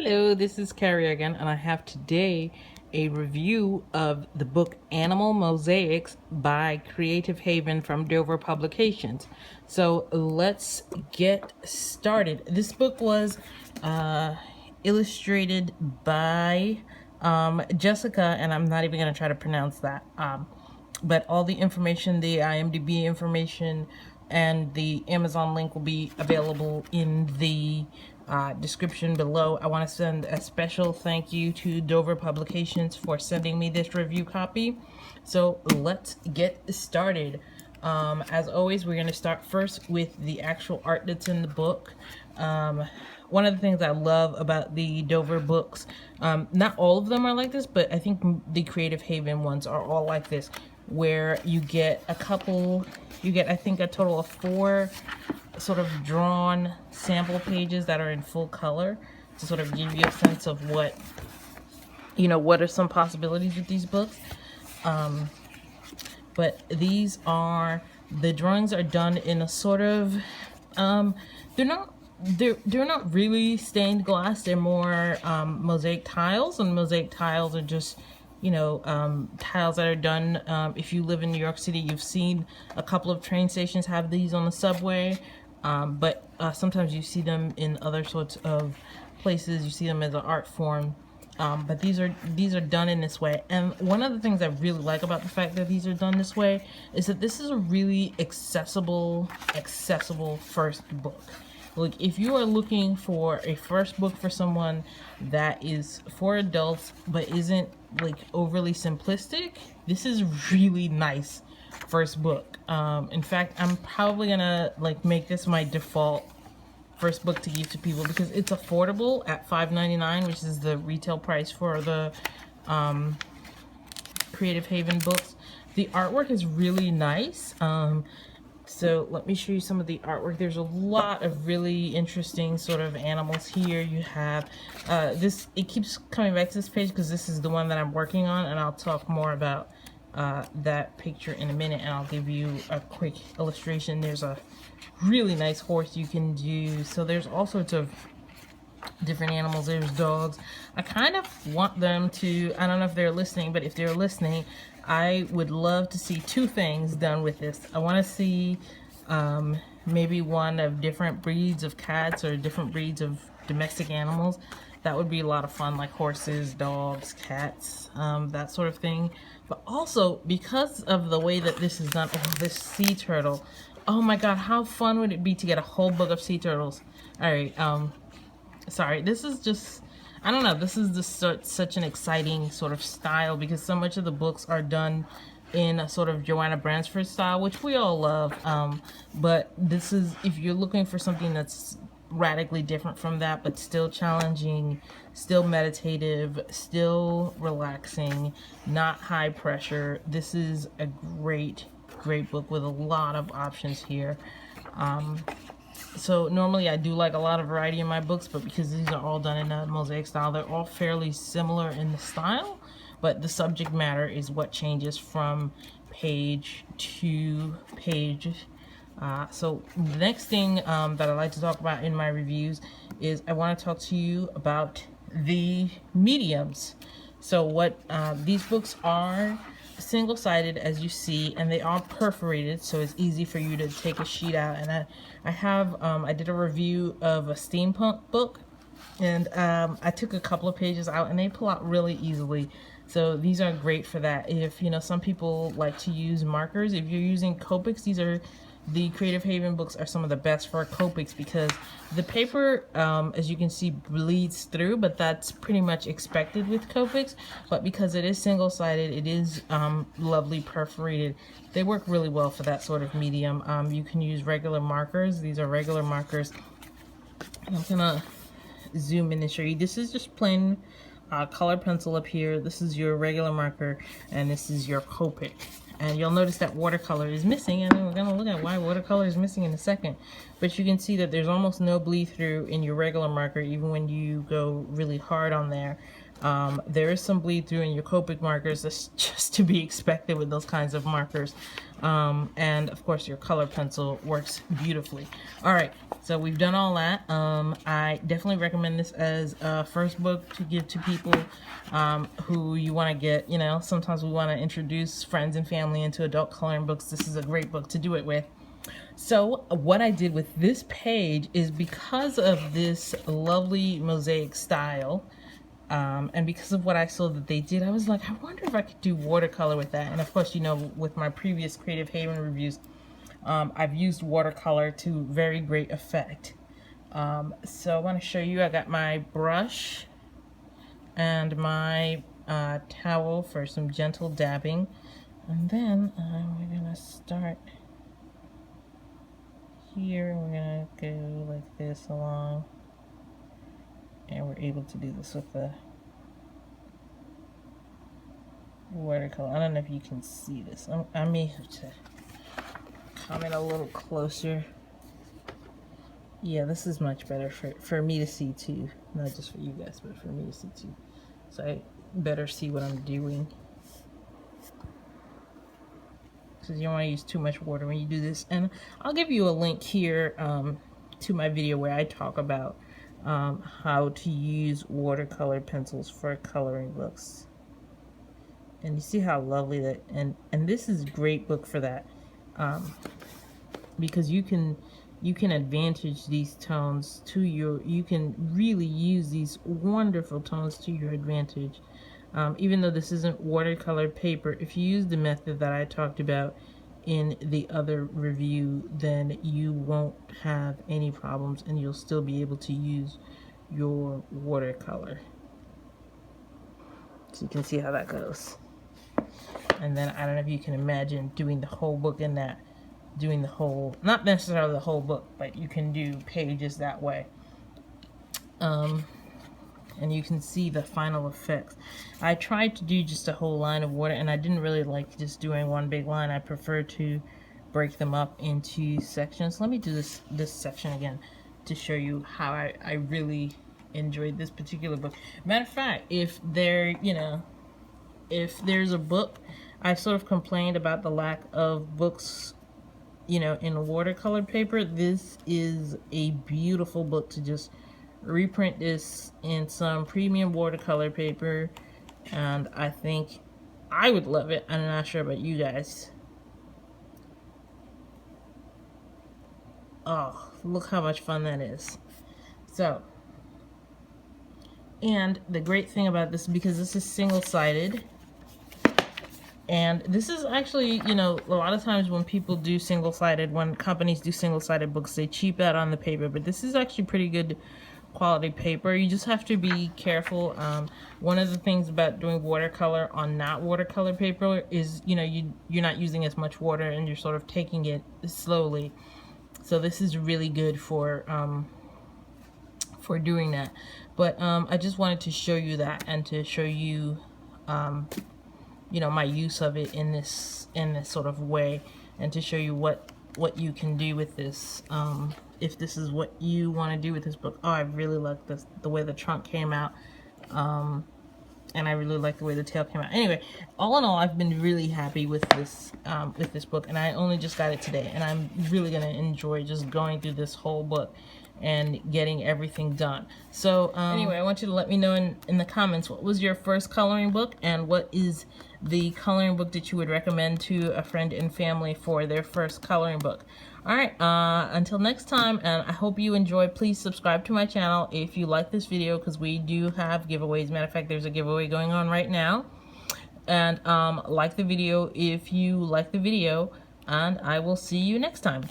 Hello, this is Carrie again, and I have today a review of the book Animal Mosaics by Creative Haven from Dover Publications. So let's get started. This book was illustrated by Jessica, and I'm not even going to try to pronounce that. But all the information, the IMDb information, and the Amazon link will be available in the description below. I want to send a special thank you to Dover Publications for sending me this review copy. So let's get started. As always, we're going to start first with the actual art that's in the book. One of the things I love about the Dover books, not all of them are like this, but I think the Creative Haven ones are all like this, where you get a total of 4 sort of drawn sample pages that are in full color to sort of give you a sense of what are some possibilities with these books. But the drawings are done in a sort of, they're not really stained glass. They're more mosaic tiles, and mosaic tiles are just tiles that are done. If you live in New York City, you've seen a couple of train stations have these on the subway, but sometimes you see them in other sorts of places. You see them as an art form, but these are done in this way. And one of the things I really like about the fact that these are done this way is that this is a really accessible first book. Like, if you are looking for a first book for someone that is for adults but isn't like overly simplistic, this is really nice first book. In fact, I'm probably gonna make this my default first book to give to people because it's affordable at $5.99, which is the retail price for the Creative Haven books. The artwork is really nice. So let me show you some of the artwork. There's a lot of really interesting sort of animals here. You have it keeps coming back to this page because this is the one that I'm working on, and I'll talk more about that picture in a minute, and I'll give you a quick illustration. There's a really nice horse you can do. So there's all sorts of different animals. There's dogs. I kind of want them to, I don't know if they're listening, but if they're listening, I would love to see 2 things done with this. I want to see maybe one of different breeds of cats or different breeds of domestic animals. That would be a lot of fun, like horses, dogs, cats, that sort of thing. But also, because of the way that this is done, this sea turtle, oh my god, how fun would it be to get a whole book of sea turtles? Alright, sorry, this is just, I don't know, this is just such an exciting sort of style because so much of the books are done in a sort of Joanna Bransford style, which we all love. But this is, if you're looking for something that's radically different from that, but still challenging, still meditative, still relaxing, not high pressure, this is a great book with a lot of options here. So normally I do like a lot of variety in my books, but because these are all done in a mosaic style, they're all fairly similar in the style, but the subject matter is what changes from page to page. So the next thing that I like to talk about in my reviews is I want to talk to you about the mediums. So what these books are single-sided, as you see, and they are perforated, so it's easy for you to take a sheet out. And I did a review of a steampunk book, and I took a couple of pages out, and they pull out really easily. So these are great for that. If some people like to use markers, if you're using Copics, the Creative Haven books are some of the best for Copics because the paper, as you can see, bleeds through, but that's pretty much expected with Copics. But because it is single-sided, it is lovely perforated. They work really well for that sort of medium. You can use regular markers. These are regular markers. And I'm gonna zoom in and show you. This is just plain color pencil up here. This is your regular marker, and this is your Copic. And you'll notice that watercolor is missing, and then we're going to look at why watercolor is missing in a second. But you can see that there's almost no bleed through in your regular marker, even when you go really hard on there. There is some bleed through in your Copic markers. That's just to be expected with those kinds of markers. And of course your color pencil works beautifully. All right, so we've done all that. I definitely recommend this as a first book to give to people who you want to get, you know, sometimes we want to introduce friends and family into adult coloring books. This is a great book to do it with. So what I did with this page is, because of this lovely mosaic style, and because of what I saw that they did, I was like, I wonder if I could do watercolor with that. And of course, you know, with my previous Creative Haven reviews, I've used watercolor to very great effect. So I want to show you, I got my brush and my towel for some gentle dabbing. And then we're going to start here. We're going to go like this along. And we're able to do this with the watercolor. I don't know if you can see this. I may have to come in a little closer. Yeah, this is much better for me to see too. Not just for you guys, but for me to see too. So I better see what I'm doing. Because you don't want to use too much water when you do this. And I'll give you a link here to my video where I talk about how to use watercolor pencils for coloring books. And you see how lovely that, and this is a great book for that, because you can advantage these tones to your, you can really use these wonderful tones to your advantage. Even though this isn't watercolor paper, if you use the method that I talked about in the other review, then you won't have any problems and you'll still be able to use your watercolor. So you can see how that goes. And then I don't know if you can imagine doing the whole book in that, doing the whole, not necessarily the whole book, but you can do pages that way. And you can see the final effects. I tried to do just a whole line of water, and I didn't really like just doing one big line. I prefer to break them up into sections. Let me do this section again to show you how I really enjoyed this particular book. Matter of fact, if there, you know, if there's a book, I sort of complained about the lack of books, you know, in watercolor paper. This is a beautiful book to just reprint this in some premium watercolor paper, and I think I would love it. I'm not sure about you guys. Oh, look how much fun that is. So, and the great thing about this, because this is single-sided, and this is actually, you know, a lot of times when people do single-sided, when companies do single-sided books, they cheap out on the paper, but this is actually pretty good quality paper. You just have to be careful. One of the things about doing watercolor on not watercolor paper is, you know, you're not using as much water and you're sort of taking it slowly. So this is really good for doing that. But I just wanted to show you that, and to show you, you know, my use of it in this sort of way, and to show you what you can do with this. If this is what you want to do with this book. Oh, I really like this, the way the trunk came out, and I really like the way the tail came out. Anyway, all in all, I've been really happy with this book, and I only just got it today, and I'm really gonna enjoy just going through this whole book and getting everything done. So anyway, I want you to let me know in the comments, what was your first coloring book, and what is the coloring book that you would recommend to a friend and family for their first coloring book. All right, until next time, and I hope you enjoy. Please subscribe to my channel if you like this video, because we do have giveaways. Matter of fact, there's a giveaway going on right now. And like the video if you like the video, and I will see you next time.